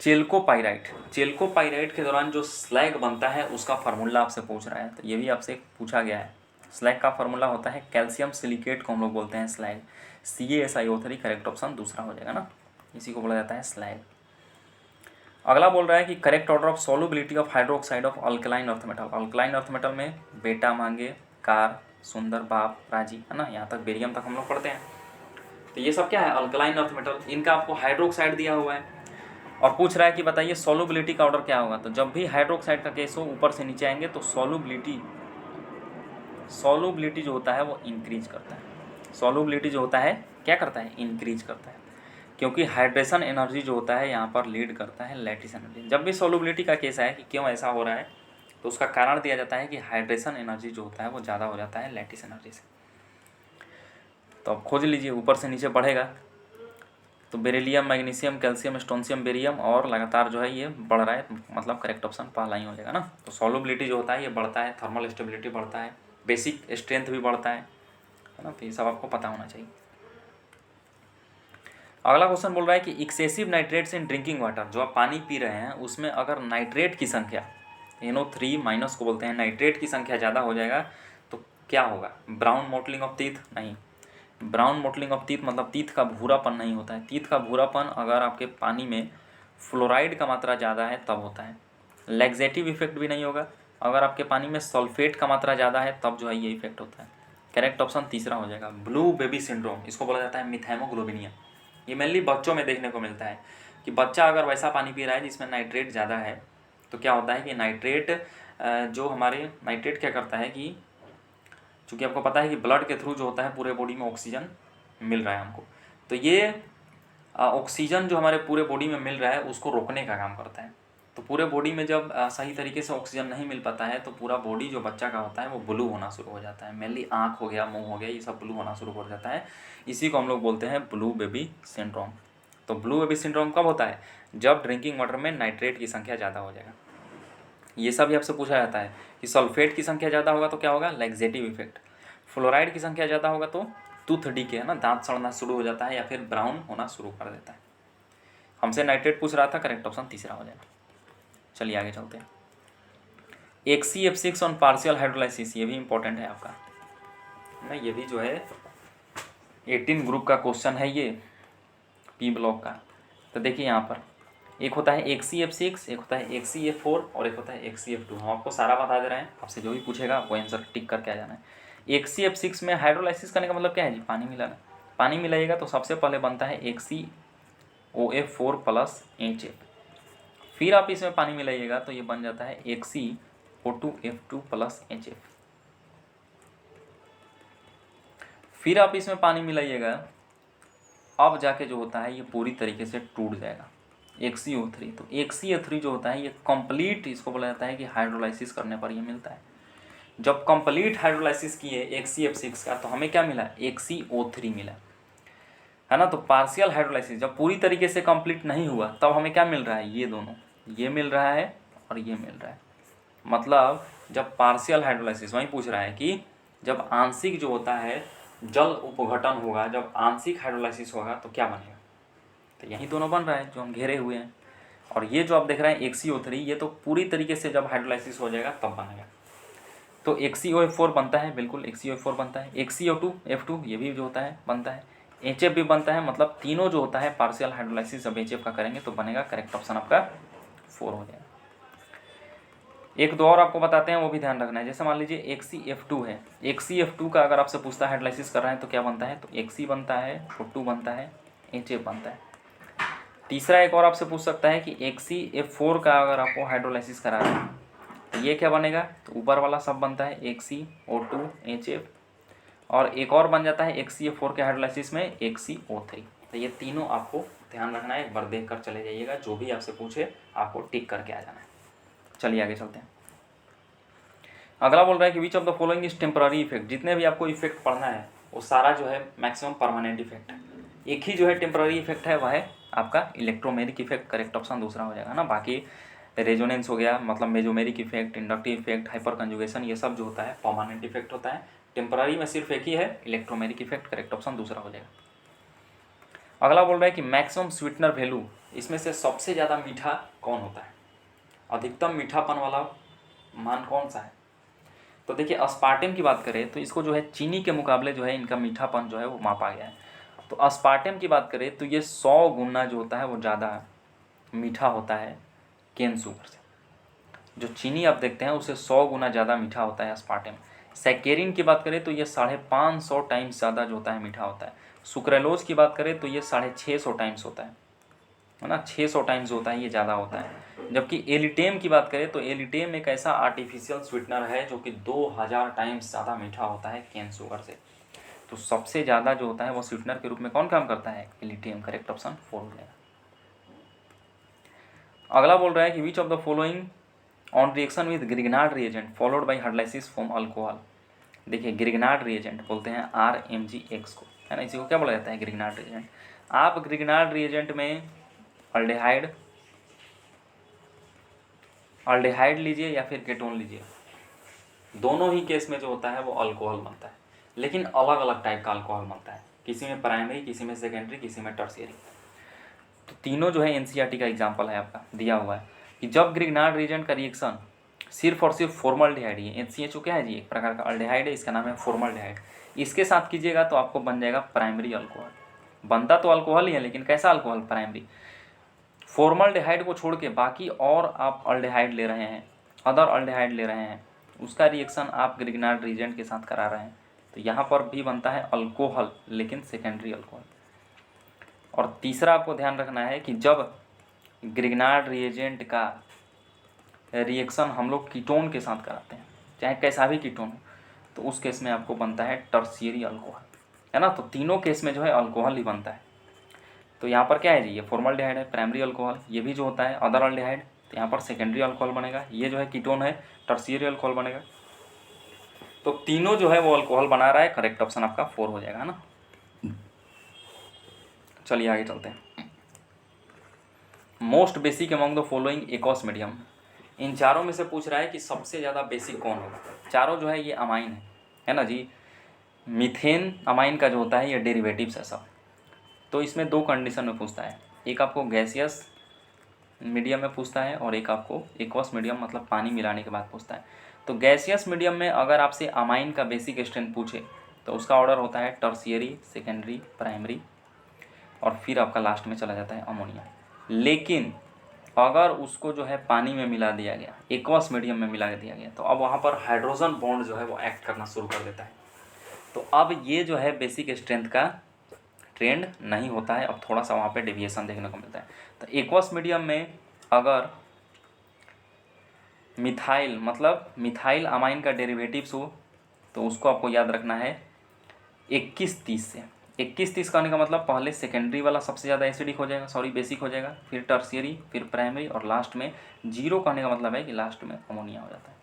chalcopyrite. Chalcopyrite के दौरान जो स्लैग बनता है उसका फार्मूला आपसे पूछ रहा है, तो ये भी आपसे पूछा गया है। स्लैग का फार्मूला होता है कैल्शियम सिलिकेट को हम लोग बोलते हैं स्लैग, CaSiO3, करेक्ट ऑप्शन दूसरा हो जाएगा ना, इसी को बोला जाता है स्लैग। अगला बोल रहा है कि correct order of solubility of hydroxide of alkaline earth metal. Alkaline earth metal में बेटा, मांगे, कार, सुंदर, बाप, राजी, है ना, यहाँ तक बेरियम तक हम लोग पढ़ते हैं। तो ये सब क्या है, अल्कलाइन अर्थ मेटल, इनका आपको हाइड्रोक्साइड दिया हुआ है, और पूछ रहा है कि बताइए सॉल्युबिलिटी का ऑर्डर क्या होगा। तो जब भी हाइड्रोक्साइड का केस हो, ऊपर से नीचे आएंगे, तो सॉल्युबिलिटी जो होता है वो इंक्रीज करता है। सॉल्युबिलिटी जो होता है क्या करता है, इंक्रीज करता है, क्योंकि हाइड्रेशन एनर्जी जो होता है यहाँ पर लीड करता है लैटिस एनर्जी। जब भी सॉल्युबिलिटी का केस है कि क्यों ऐसा हो रहा है, तो उसका कारण दिया जाता है कि हाइड्रेशन एनर्जी जो होता है वो ज़्यादा हो जाता है लैटिस एनर्जी से। तो अब खोज लीजिए, ऊपर से नीचे बढ़ेगा तो beryllium, magnesium, calcium, strontium, barium, और लगातार जो है ये बढ़ रहा है, मतलब करेक्ट ऑप्शन पहला ही हो जाएगा ना। तो सॉल्युबिलिटी जो होता है ये बढ़ता है, थर्मल स्टेबिलिटी बढ़ता है, बेसिक स्ट्रेंथ भी बढ़ता है ना, तो ये सब आपको पता होना चाहिए। अगला क्वेश्चन बोल रहा है कि excessive nitrates in drinking water, जो आप पानी पी रहे हैं उसमें अगर नाइट्रेट की संख्या, NO3- को बोलते हैं, नाइट्रेट की संख्या ज़्यादा हो जाएगा तो क्या होगा, ब्राउन मोटलिंग ऑफ टीथ, नहीं। ब्राउन मोटलिंग ऑफ टीथ मतलब टीथ का भूरापन नहीं होता है। टीथ का भूरापन अगर आपके पानी में फ्लोराइड का मात्रा ज़्यादा है तब होता है। लैक्सेटिव इफेक्ट भी नहीं होगा, अगर आपके पानी में सल्फेट का मात्रा ज़्यादा है तब जो है ये इफेक्ट होता है। करेक्ट ऑप्शन तीसरा हो जाएगा, ब्लू बेबी सिंड्रोम, इसको बोला जाता है मिथैमोग्लोबिनिया। ये मेनली बच्चों में देखने को मिलता है कि बच्चा अगर वैसा पानी पी रहा है जिसमें नाइट्रेट ज़्यादा है, तो क्या होता है कि नाइट्रेट जो हमारे नाइट्रेट क्या करता है कि चूँकि आपको पता है कि ब्लड के थ्रू जो होता है पूरे बॉडी में ऑक्सीजन मिल रहा है हमको, तो ये ऑक्सीजन जो हमारे पूरे बॉडी में मिल रहा है उसको रोकने का काम करता है। तो पूरे बॉडी में जब सही तरीके से ऑक्सीजन नहीं मिल पाता है तो पूरा बॉडी जो बच्चा का होता है वो ब्लू होना शुरू हो जाता है। मेनली आँख हो गया, मुंह हो गया, ये सब ब्लू होना शुरू हो जाता है। इसी को हम लोग बोलते हैं ब्लू बेबी सिंड्रोम। तो ब्लू बेबी सिंड्रोम कब होता है, जब ड्रिंकिंग वाटर में नाइट्रेट की संख्या ज़्यादा हो जाएगा। ये सब भी आपसे पूछा जाता है कि सल्फेट की संख्या ज़्यादा होगा तो क्या होगा, लैक्सेटिव इफेक्ट। फ्लोराइड की संख्या ज़्यादा होगा तो टूथ डीके, है ना, दांत सड़ना शुरू हो जाता है या फिर ब्राउन होना शुरू कर देता है। हमसे नाइट्रेट पूछ रहा था, करेक्ट ऑप्शन तीसरा हो जाएगा। चलिए आगे चलते हैं। HCF6 ऑन पार्शियल हाइड्रोलाइसिस, ये भी इंपॉर्टेंट है आपका ना, ये भी जो है 18 ग्रुप का क्वेश्चन है ये पी ब्लॉक का। तो देखिए यहाँ पर एक होता है HCF6, एक होता है HCF4 और एक होता है HCF2। हम आपको सारा बता दे रहे हैं, आपसे जो भी पूछेगा आपको आंसर टिक करके आ जाना है। HCF6 में हाइड्रोलाइसिस करने का मतलब क्या है जी, पानी मिलाना। पानी मिलाइएगा तो सबसे पहले बनता है HCOF4 प्लस HF। फिर आप इसमें पानी मिलाइएगा तो ये बन जाता है HCO2F2 प्लस HF। फिर आप इसमें पानी मिलाइएगा, अब जाके जो होता है ये पूरी तरीके से टूट जाएगा XCO3। तो XCO3 जो होता है ये कंप्लीट, इसको बोला जाता है कि हाइड्रोलाइसिस करने पर ये मिलता है। जब कंप्लीट हाइड्रोलाइसिस किए HCF6 का तो हमें क्या मिला, XCO3 मिला, है ना। तो पार्शियल हाइड्रोलाइसिस जब पूरी तरीके से कंप्लीट नहीं हुआ तब हमें क्या मिल रहा है, ये दोनों, ये मिल रहा है और ये मिल रहा है। मतलब जब पार्शियल हाइड्रोलाइसिस, वही पूछ रहा है कि जब आंशिक जो होता है जल उपघटन होगा, जब आंशिक हाइड्रोलाइसिस होगा तो क्या बनेगा। तो यही दोनों बन रहा है जो हम घेरे हुए हैं। और ये जो आप देख रहे हैं XCO3, ये तो पूरी तरीके से जब हाइड्रोलाइसिस हो जाएगा तब बनेगा। तो XCOF4 बनता है, बिल्कुल XCOF4 बनता है। XCO2F2 ये भी जो होता है बनता है। HF भी बनता है। मतलब तीनों जो होता है पार्शियल हाइड्रोलाइसिस जब HF का करेंगे तो बनेगा। करेक्ट ऑप्शन आपका 4 हो जाएगा। एक दो और आपको बताते हैं, वो भी ध्यान रखना है। जैसे मान लीजिए XCF2 है, XCF2 का अगर आपसे पूछता है हाइड्रोलाइसिस कर रहे हैं तो क्या बनता है, तो XC बनता है, O2 बनता है, HF बनता है। तीसरा एक और आपसे पूछ सकता है कि XCF4 का अगर आपको हाइड्रोलाइसिस करा रहे हैं तो ये क्या बनेगा, तो ऊपर वाला सब बनता है XCO2 HF, और एक और बन जाता है XCF4 के हाइड्रोलाइसिस में XCO3। तो ये तीनों आपको ध्यान रखना है, एक बार देख कर चले जाइएगा, जो भी आपसे पूछे आपको टिक करके आ जाना है। चलिए आगे चलते हैं। अगला बोल रहा है कि which of the following is temporary effect. जितने भी आपको इफेक्ट पढ़ना है वो सारा जो है मैक्सिमम परमानेंट इफेक्ट है। एक ही जो है टेम्पररी इफेक्ट है, वह है आपका इलेक्ट्रोमेरिक इफेक्ट। करेक्ट ऑप्शन दूसरा हो जाएगा ना। बाकी रेजोनेंस हो गया, मतलब mesomeric effect, inductive effect, hyper conjugation, ये सब जो होता है परमानेंट इफेक्ट होता है। टेम्पररी में सिर्फ एक ही है, इलेक्ट्रोमेरिक इफेक्ट। करेक्ट ऑप्शन दूसरा हो जाएगा। अगला बोल रहा है कि मैक्सिमम स्वीटनर वैल्यू, इसमें से सबसे ज़्यादा मीठा कौन होता है, अधिकतम मीठापन वाला मान कौन सा है। तो देखिए अस्पार्टेम की बात करें तो इसको जो है चीनी के मुकाबले जो है इनका मीठापन जो है वो मापा गया है। तो अस्पार्टेम की बात करें तो ये 100 गुना जो होता है वो ज़्यादा मीठा होता है केन शुगर से। जो चीनी आप देखते हैं उससे 100 गुना ज़्यादा मीठा होता है अस्पार्टेम। सैकेरिन की बात करें तो ये 550 टाइम्स ज़्यादा जो होता है मीठा होता है। सुक्रेलोज की बात करें तो ये 650 टाइम्स होता है ना, 600 टाइम्स होता है, ये ज़्यादा होता है। जबकि एलिटेम की बात करें तो एलिटेम एक ऐसा आर्टिफिशियल स्वीटनर है जो कि 2000 टाइम्स ज़्यादा मीठा होता है केन शुगर से। तो सबसे ज़्यादा जो होता है वो स्वीटनर के रूप में कौन काम करता है, एलिटेम। करेक्ट ऑप्शन 4 हो जाएगा। अगला बोल रहा है कि which of the following on reaction with Grignard reagent followed by hydrolysis form alcohol. देखिए ग्रिग्नार्ड रिएजेंट बोलते हैं RMgX को, है ना। इसी को क्या बोला जाता है, ग्रिग्नार्ड रिएजेंट। आप ग्रिग्नार्ड रिएजेंट में अल्डेहाइड लीजिए या फिर केटोन लीजिए, दोनों ही केस में जो होता है वो अल्कोहल बनता है, लेकिन अलग अलग टाइप का अल्कोहल बनता है। किसी में प्राइमरी, किसी में सेकेंडरी, किसी में टर्शियरी। तो तीनों जो है NCERT का एग्जाम्पल है, आपका दिया हुआ है कि जब ग्रिग्नार्ड रिएजेंट का रिएक्शन सिर्फ और सिर्फ फॉर्मल्डिहाइड, ये HCHO क्या है जी, एक प्रकार का अल्डेहाइड है, इसका नाम है फॉर्मल्डिहाइड, इसके साथ कीजिएगा तो आपको बन जाएगा प्राइमरी अल्कोहल। बनता तो अल्कोहल ही है लेकिन कैसा अल्कोहल, प्राइमरी। फॉर्मल्डिहाइड को छोड़ के बाकी और आप अल्डेहाइड ले रहे हैं, अदर अल्डेहाइड ले रहे हैं, उसका रिएक्शन आप ग्रिग्नार्ड रिएजेंट के साथ करा रहे हैं, तो यहाँ पर भी बनता है अल्कोहल लेकिन सेकेंडरी अल्कोहल। और तीसरा आपको ध्यान रखना है कि जब ग्रिग्नार्ड रिएजेंट का रिएक्शन हम लोग कीटोन के साथ कराते हैं, चाहे कैसा भी कीटोन हो, तो उस केस में आपको बनता है टर्शियरी अल्कोहल, है ना। तो तीनों केस में जो है अल्कोहल ही बनता है। तो यहाँ पर क्या है जी, ये फॉर्मल्डिहाइड है, प्राइमरी अल्कोहल। ये भी जो होता है अदर अल्डिहाइड, तो यहाँ पर सेकेंडरी अल्कोहल बनेगा। ये जो है कीटोन है, टर्शियरी अल्कोहल बनेगा। तो तीनों जो है वो अल्कोहल बना रहा है। करेक्ट ऑप्शन आपका 4 हो जाएगा ना। चलिए आगे चलते हैं। Most basic among the following aqueous medium, इन चारों में से पूछ रहा है कि सबसे ज़्यादा बेसिक कौन होगा। चारों जो है ये अमाइन है ना जी। मीथेन अमाइन का जो होता है ये डेरिवेटिव्स है सब। तो इसमें 2 कंडीशन में पूछता है, एक आपको गैसियस मीडियम में पूछता है और एक आपको एक्वस मीडियम मतलब पानी मिलाने के बाद पूछता है। तो गैसियस मीडियम में अगर आपसे अमाइन का बेसिक स्ट्रेंथ पूछे तो उसका ऑर्डर होता है टर्शियरी, सेकेंडरी, प्राइमरी और फिर आपका लास्ट में चला जाता है अमोनिया। लेकिन अगर उसको जो है पानी में मिला दिया गया, एक्वस मीडियम में मिला दिया गया, तो अब वहाँ पर हाइड्रोजन बॉन्ड जो है वो एक्ट करना शुरू कर देता है। तो अब ये जो है बेसिक स्ट्रेंथ का ट्रेंड नहीं होता है, अब थोड़ा सा वहाँ पे डेविएशन देखने को मिलता है। तो एक्वस मीडियम में अगर मिथाइल मतलब मिथाइल अमाइन का डेरिवेटिव्स हो तो उसको आपको याद रखना है 21-30 से। 21-30 का आने का मतलब पहले सेकेंडरी वाला सबसे ज़्यादा एसिडिक हो जाएगा, सॉरी बेसिक हो जाएगा, फिर टर्शियरी, फिर प्राइमरी और लास्ट में 0 का आने का मतलब है कि लास्ट में अमोनिया हो जाता है।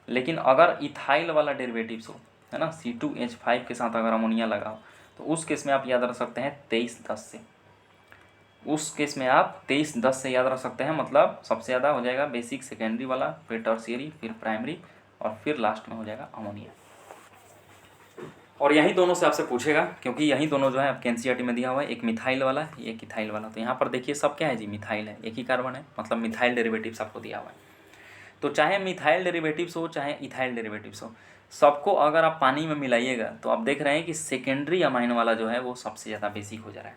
लेकिन अगर इथाइल वाला डेरिवेटिव्स हो, है ना, C2H5 के साथ अगर अमोनिया लगा हो तो उस केस में आप याद रख सकते हैं 23-10 से। उस केस में आप 23-10 से याद रख सकते हैं, मतलब सबसे ज़्यादा हो जाएगा बेसिक, सेकेंडरी वाला, फिर टर्शियरी, फिर प्राइमरी और फिर लास्ट में हो जाएगा अमोनिया। और यही दोनों से आपसे पूछेगा, क्योंकि यही दोनों जो है आपके एनसीईआरटी में दिया हुआ है, एक मिथाइल वाला, एक इथाइल वाला। तो यहाँ पर देखिए सब क्या है जी, मिथाइल है, एक ही कार्बन है, मतलब मिथाइल डेरिवेटिव्स आपको दिया हुआ है। तो चाहे मिथाइल डेरिवेटिव्स हो चाहे इथाइल डेरिवेटिव्स हो, सबको अगर आप पानी में मिलाइएगा तो आप देख रहे हैं कि सेकेंडरी अमाइन वाला जो है वो सबसे ज़्यादा बेसिक हो जा रहा है,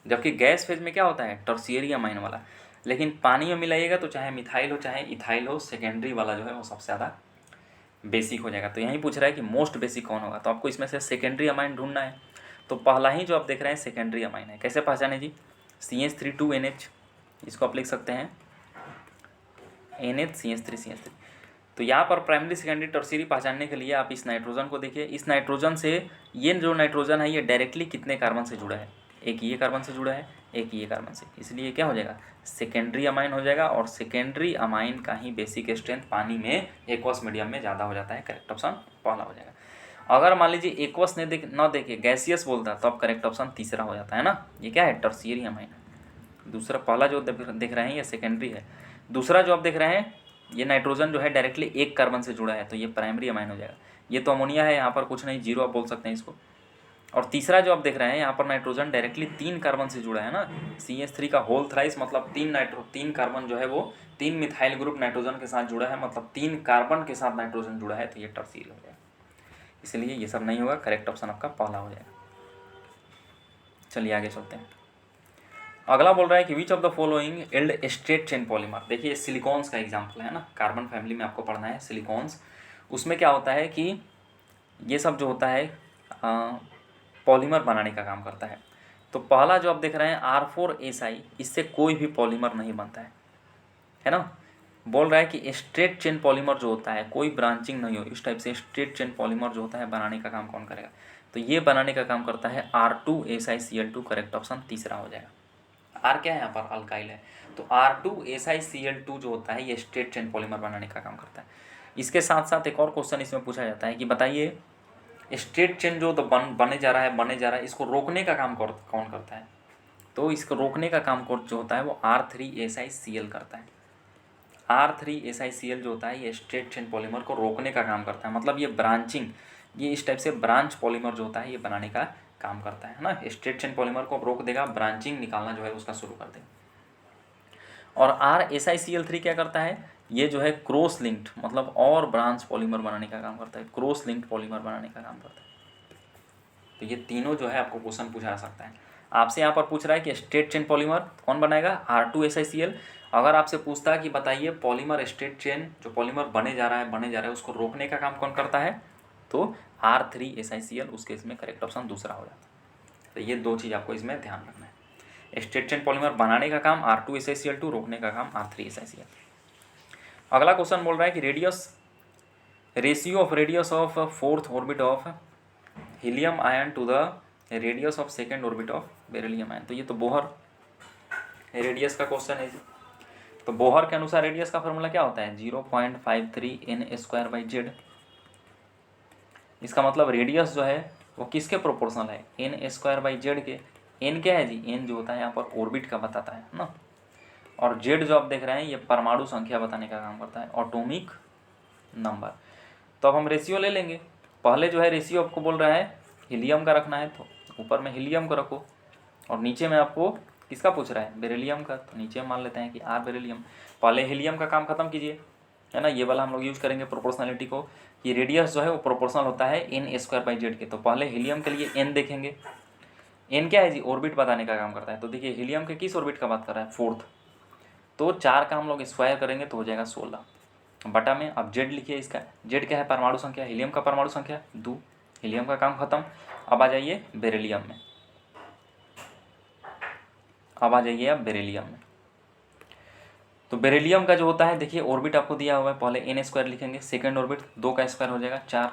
जबकि गैस फेज में क्या होता है, टर्शियरी अमाइन वाला। लेकिन पानी में मिलाइएगा तो चाहे मिथाइल हो चाहे इथाइल हो, सेकेंडरी वाला जो है वो सबसे ज़्यादा बेसिक हो जाएगा। तो यहीं पूछ रहा है कि मोस्ट बेसिक कौन होगा, तो आपको इसमें से सेकेंडरी अमाइन ढूंढना है। तो पहला ही जो आप देख रहे हैं सेकेंडरी अमाइन है। कैसे पहचाने जी, CH3 2NH, इसको आप लिख सकते हैं NH CH3 तो यहाँ पर प्राइमरी, सेकेंडरी, टर्शियरी पहचानने के लिए आप इस नाइट्रोजन को देखिए। इस नाइट्रोजन से, ये जो नाइट्रोजन है ये डायरेक्टली कितने कार्बन से जुड़ा है, एक ये कार्बन से जुड़ा है, एक ये कार्बन से, इसलिए क्या हो जाएगा, सेकेंडरी अमाइन हो जाएगा। और सेकेंडरी अमाइन का ही बेसिक स्ट्रेंथ पानी में एक्वस मीडियम में ज़्यादा हो जाता है। करेक्ट ऑप्शन पहला हो जाएगा। अगर मान लीजिए एक्वस न देखे गैसियस बोलता तो अब करेक्ट ऑप्शन तीसरा हो जाता है ना। ये क्या है, टर्शियरी अमाइन है। दूसरा, पहला जो देख रहे हैं ये सेकेंडरी है, दूसरा जो आप देख रहे हैं ये नाइट्रोजन जो है डायरेक्टली एक कार्बन से जुड़ा है तो ये प्राइमरी अमाइन हो जाएगा। ये तो अमोनिया है, यहाँ पर कुछ नहीं, 0 आप बोल सकते हैं इसको। और तीसरा जो आप देख रहे हैं यहाँ पर नाइट्रोजन डायरेक्टली 3 कार्बन से जुड़ा है ना, CH3 का होल थ्राइस, मतलब 3 कार्बन जो है वो 3 मिथाइल ग्रुप नाइट्रोजन के साथ जुड़ा है, मतलब 3 कार्बन के साथ नाइट्रोजन जुड़ा है, तो ये टर्शियरी हो जाएगा। इसलिए ये सब नहीं होगा, करेक्ट ऑप्शन आपका पहला हो जाएगा। चलिए आगे चलते हैं। अगला बोल रहा है कि which of the following yield straight chain polymer. देखिए सिलिकॉन्स का एग्जाम्पल है ना, कार्बन फैमिली में आपको पढ़ना है सिलिकॉन्स। उसमें क्या होता है कि ये सब जो होता है पॉलीमर बनाने का काम करता है। तो पहला जो आप देख रहे हैं R4SI, इससे कोई भी पॉलीमर नहीं बनता है ना। बोल रहा है कि स्ट्रेट चेन पॉलीमर जो होता है, कोई ब्रांचिंग नहीं हो, इस टाइप से स्ट्रेट चेन पॉलीमर जो होता है बनाने का काम कौन करेगा, तो ये बनाने का काम करता है R2SiCl2। करेक्ट ऑप्शन तीसरा हो जाएगा। R क्या है यहाँ पर, अल्काइल है, तो R2SiCl2 जो होता है ये स्ट्रेट चेन पॉलीमर बनाने का काम करता है। इसके साथ साथ एक और क्वेश्चन इसमें पूछा जाता है कि बताइए स्ट्रेट चेन जो तो बने जा रहा है, इसको रोकने का काम कौन करता है, तो इसको रोकने का काम जो होता है वो R3SiCl करता है। R3SiCl जो होता है ये स्ट्रेट चेन पॉलीमर को रोकने का काम करता है, मतलब ये ब्रांचिंग, ये इस टाइप से ब्रांच पॉलीमर जो होता है ये बनाने का काम करता है ना। स्ट्रेट चेन पॉलीमर को रोक देगा, ब्रांचिंग निकालना जो है उसका शुरू कर देगा। और RSiCl3 क्या करता है, ये जो है क्रॉस लिंक्ड, मतलब और ब्रांच पॉलीमर बनाने का काम करता है, क्रॉस लिंक्ड पॉलीमर बनाने का काम करता है। तो ये तीनों जो है आपको क्वेश्चन पूछा जा सकता है। आपसे यहाँ पर पूछ रहा है कि स्ट्रेट चेन पॉलीमर कौन बनाएगा, R2SiCl। अगर आपसे पूछता है कि बताइए पॉलीमर स्ट्रेट चेन जो पॉलीमर बने जा रहा है उसको रोकने का काम कौन करता है, तो R3SiCl, उसके इसमें करेक्ट ऑप्शन दूसरा हो जाता है। तो ये दो चीज़ आपको इसमें ध्यान रखना है, स्ट्रेट चेन पॉलीमर बनाने का काम R2SiCl2, रोकने का काम R3SiCl। अगला क्वेश्चन बोल रहा है कि ratio of fourth orbit of helium ion to the radius of second orbit of beryllium ion. तो ये तो बोहर रेडियस का क्वेश्चन है जी। तो बोहर के अनुसार रेडियस का फॉर्मूला क्या होता है, 0.53 n²/z। इसका मतलब रेडियस जो है वो किसके प्रोपोर्शनल है, n² के। n क्या है जी, n जो होता है यहाँ पर ऑर्बिट का बताता है ना, और z जो आप देख रहे हैं ये परमाणु संख्या बताने का काम करता है, एटॉमिक नंबर। तो अब हम रेशियो ले लेंगे। पहले जो है रेशियो आपको बोल रहा है हीलियम का रखना है, तो ऊपर में हीलियम को रखो, और नीचे में आपको किसका पूछ रहा है, बेरिलियम का, तो नीचे मान लेते हैं कि R बेरिलियम। पहले हीलियम का काम खत्म कीजिए, है ना। ये वाला हम लोग यूज़ करेंगे प्रोपोर्शनलिटी को कि रेडियस जो है वो प्रोपोर्शनल होता है एन स्क्वायर बाई जेड के। तो पहले हीलियम के लिए एन देखेंगे। एन क्या है जी, ऑर्बिट बताने का काम करता है। तो देखिए हीलियम के किस ऑर्बिट का बात कर रहा है, 4th। तो 4 का हम लोग स्क्वायर करेंगे तो हो जाएगा 16 बटा में। अब जेड लिखिए, इसका जेड क्या है, परमाणु संख्या। हीलियम का परमाणु संख्या 2, हीलियम का काम खत्म। अब आ जाइए बेरिलियम में, अब आ जाइए आप बेरिलियम में। तो बेरिलियम का जो होता है देखिए ऑर्बिट आपको दिया हुआ है, पहले एन स्क्वायर लिखेंगे, सेकेंड ऑर्बिट 2 का स्क्वायर हो जाएगा 4,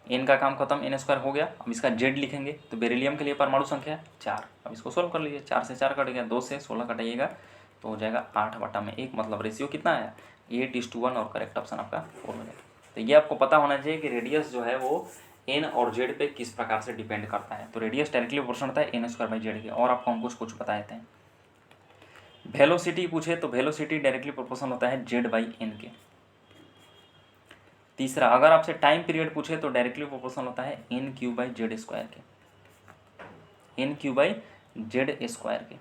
एन का काम खत्म, एन स्क्वायर हो गया। अब इसका जेड लिखेंगे तो बेरिलियम के लिए परमाणु संख्या 4। अब इसको सोल्व कर लीजिए, 4 से 4 कट गया, 2 से 16 कटाइएगा तो हो जाएगा 8 बटा में 1। मतलब रेशियो कितना आया, 8:1 और करेक्ट ऑप्शन आपका 4 हो जाएगा। तो ये आपको पता होना चाहिए कि रेडियस जो है वो एन और जेड पे किस प्रकार से डिपेंड करता है। तो रेडियस डायरेक्टली प्रोपोर्शनल होता है एन स्क्वायर बाई जेड के। और आपको हम कुछ बता देते हैं। वेलोसिटी पूछे तो वेलोसिटी डायरेक्टली प्रोपोर्शनल होता है जेड बाई एन के। तीसरा, अगर आपसे टाइम पीरियड पूछे तो डायरेक्टली प्रोपोर्शनल होता है N Q by Z square के, N Q by Z square के।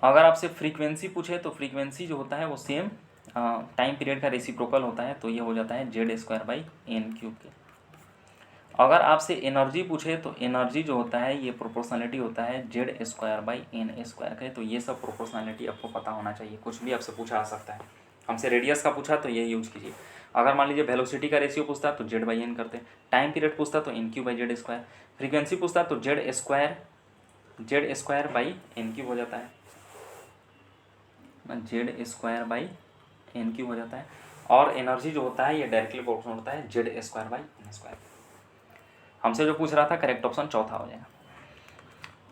अगर आपसे फ्रीक्वेंसी पूछे तो फ्रीक्वेंसी जो होता है वो सेम टाइम पीरियड का रेसिप्रोकल होता है, तो ये हो जाता है Z square by n cube के। अगर आपसे एनर्जी पूछे तो एनर्जी जो होता है ये प्रोपोर्शनलिटी होता है Z square by n square का। तो ये सब प्रोपोर्शनलिटी आपको पता होना चाहिए। कुछ भी आपसे पूछा आ सकता है। हमसे रेडियस का पूछा तो ये यूज़ कीजिए। अगर मान लीजिए वेलोसिटी का रेशियो पूछता तो जेड बाई एन करते, टाइम पीरियड पूछता तो n Q by Z square, frequency पूछता तो Z square by n cube हो जाता है, Z square by n cube हो जाता है। और एनर्जी जो होता है ये डायरेक्टली प्रोपोर्शनल होता है Z square by n square. हमसे जो पूछ रहा था करेक्ट ऑप्शन चौथा हो जाएगा।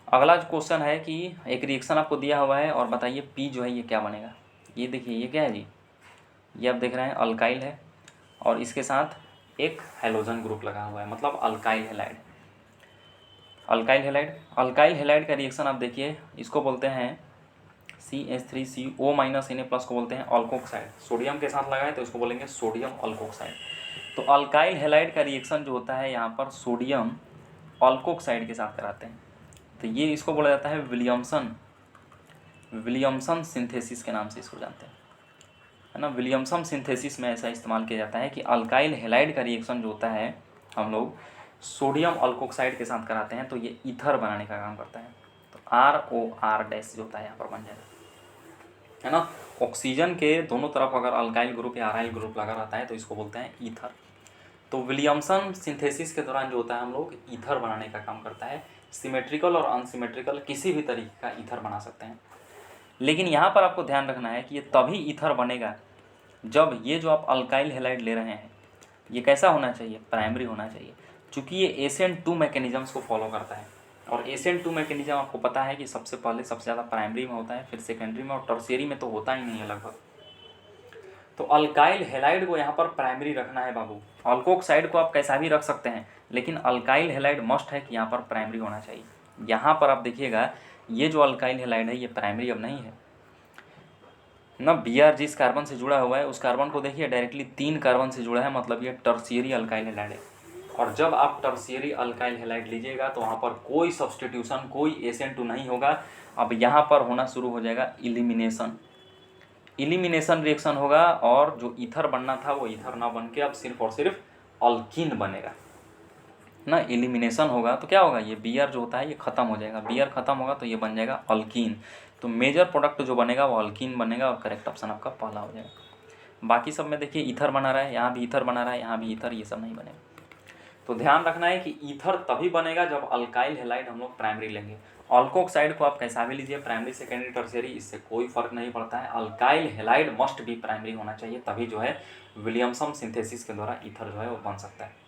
अगला क्वेश्चन है कि एक रिएक्शन आपको दिया हुआ है और बताइए पी जो है ये क्या बनेगा। ये देखिए ये क्या है जी, ये आप देख रहे हैं अल्काइल है और इसके साथ एक हैलोजन ग्रुप लगा हुआ है, मतलब अल्काइल हैलाइड। अल्काइल हैलाइड का रिएक्शन आप देखिए, इसको बोलते हैं CH3CO- Na+ को बोलते हैं अल्कोक्साइड। सोडियम के साथ लगाए तो इसको बोलेंगे सोडियम अल्कोक्साइड। तो अल्काइल हैलाइड का रिएक्शन जो होता है यहाँ पर सोडियम अल्कोक्साइड के साथ कराते हैं, तो ये इसको बोला जाता है विलियमसन सिंथेसिस के नाम से इसको जानते हैं, है ना। विलियमसन सिंथेसिस में ऐसा इस्तेमाल किया जाता है कि अल्काइल हैलाइड का रिएक्शन जो होता है हम लोग सोडियम अल्कोक्साइड के साथ कराते हैं तो ये ईथर बनाने का काम करता है। तो ROR- जो होता है यहाँ पर बन जाएगा, है ना। ऑक्सीजन के दोनों तरफ अगर अल्काइल ग्रुप या अराइल ग्रुप लगा रहता है तो इसको बोलते हैं ईथर। तो विलियमसन सिंथेसिस के दौरान जो होता है हम लोग ईथर बनाने का काम करता है। सिमेट्रिकल और अनसिमेट्रिकल किसी भी तरीके का ईथर बना सकते हैं। लेकिन यहाँ पर आपको ध्यान रखना है कि ये तभी ईथर बनेगा जब ये जो आप अल्काइल हैलाइड ले रहे हैं ये कैसा होना चाहिए, प्राइमरी होना चाहिए। चूँकि ये SN2 मैकेनिज्म्स को फॉलो करता है और SN2 मैकेनिज्म आपको पता है कि सबसे पहले सबसे ज़्यादा प्राइमरी में होता है, फिर सेकेंडरी में और टर्शियरी में तो होता ही नहीं है लगभग। तो अल्काइल हैलाइड को यहाँ पर प्राइमरी रखना है बाबू। अल्कोक्साइड को आप कैसा भी रख सकते हैं लेकिन अल्काइल हैलाइड मस्ट है कि यहाँ पर प्राइमरी होना चाहिए। यहाँ पर आप देखिएगा ये जो अल्काइल हैलाइड है ये प्राइमरी अब नहीं है ना। Br जिस कार्बन से जुड़ा हुआ है उस कार्बन को देखिए डायरेक्टली 3 कार्बन से जुड़ा है, मतलब ये टर्शियरी अल्काइल हैलाइड है। और जब आप टर्शियरी अल्काइल हैलाइड लीजिएगा तो वहाँ पर कोई सब्सटीट्यूशन, कोई SN2 नहीं होगा। अब यहाँ पर होना शुरू हो जाएगा इलिमिनेशन रिएक्शन होगा और जो ईथर बनना था वो ईथर ना बन के अब सिर्फ और सिर्फ अल्कीन बनेगा ना। एलिमिनेशन होगा तो क्या होगा, ये Br जो होता है ये ख़त्म हो जाएगा, Br ख़त्म होगा तो ये बन जाएगा अल्कीन। तो मेजर प्रोडक्ट जो बनेगा वो अल्कीन बनेगा और करेक्ट ऑप्शन आपका पहला हो जाएगा। बाकी सब में देखिए ईथर बना रहा है, यहाँ भी ईथर बना रहा है, यहाँ भी ईथर, ये सब नहीं बनेगा। तो ध्यान रखना है कि ईथर तभी बनेगा जब अल्काइल हैलाइड हम लोग प्राइमरी लेंगे। अल्कोक्साइड को आप कैसा भी लीजिए, प्राइमरी सेकेंडरी टर्शियरी, इससे कोई फर्क नहीं पड़ता है। अल्काइल हैलाइड मस्ट भी प्राइमरी होना चाहिए, तभी जो है विलियमसन सिंथेसिस के द्वारा ईथर जो है वो बन सकता है।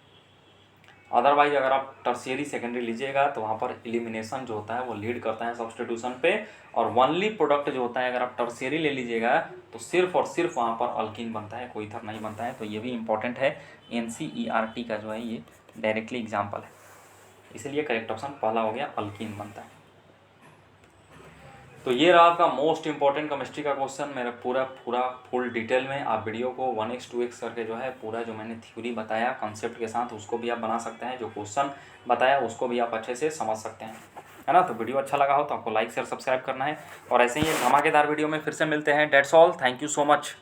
अदरवाइज अगर आप टर्शियरी सेकेंडरी लीजिएगा तो वहाँ पर एलिमिनेशन जो होता है वो लीड करता है सब्स्टिट्यूशन पे, और वनली प्रोडक्ट जो होता है अगर आप टर्शियरी ले लीजिएगा तो सिर्फ और सिर्फ वहाँ पर अल्कीन बनता है, कोई ईथर नहीं बनता है। तो ये भी इंपॉर्टेंट है, NCERT का जो है ये डायरेक्टली एग्जाम्पल है, इसलिए करेक्ट ऑप्शन पहला हो गया, अल्कीन बनता है। तो ये रहा आपका मोस्ट इंपॉर्टेंट केमिस्ट्री का क्वेश्चन। मेरा पूरा फुल डिटेल में आप वीडियो को 1x 2x करके जो है पूरा जो मैंने थ्योरी बताया कंसेप्ट के साथ उसको भी आप बना सकते हैं, जो क्वेश्चन बताया उसको भी आप अच्छे से समझ सकते हैं, है ना। तो वीडियो अच्छा लगा हो तो आपको लाइक शेयर सब्सक्राइब करना है और ऐसे ही एक धमाकेदार वीडियो में फिर से मिलते हैं। That's all, thank you so much.